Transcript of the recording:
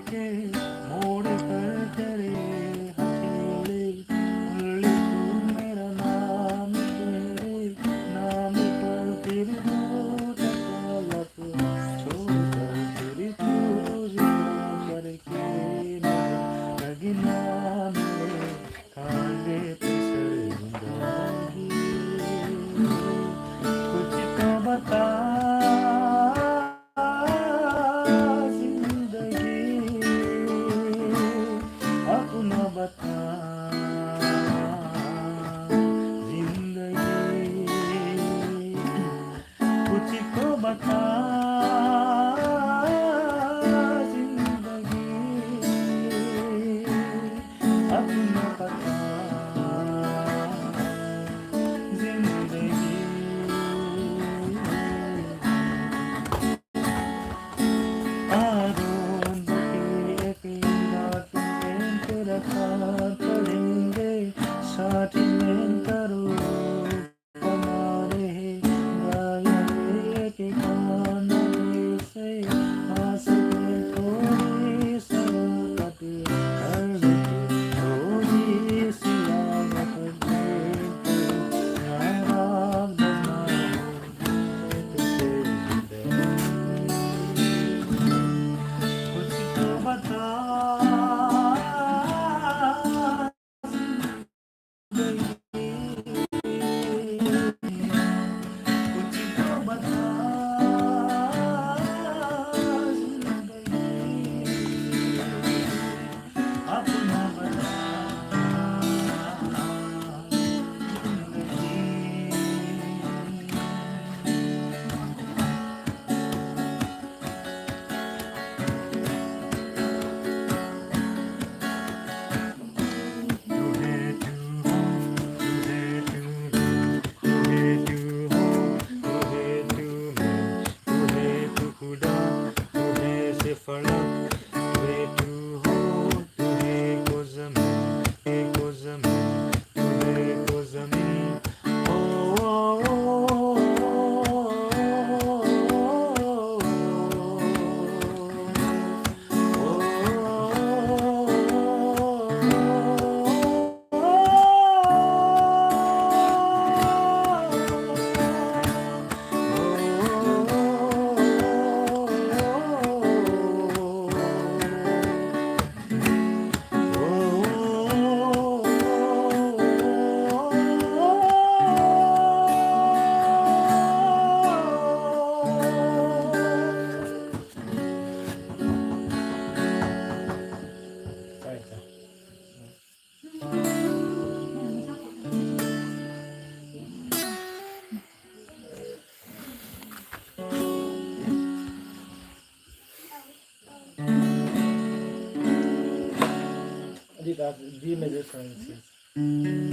के मोड़ कर तेरे हथेली उंगली तू मेरा नाम तेरे नाम पर फिर दूर तलक छोड़कर तेरी पूजा करके लगना मेरे कांधे पे सर दूंगी कुछ तो बता अपना बता जिंदगी कुछ तो बता जिंदगी अपना बता जिंदगी पड़ेंगे साथ में करो हमारे गाय के खाने से हंस के थोड़ी सरकत कर थोड़ी सी आदत नाराज कुछ तो बता D major seventh.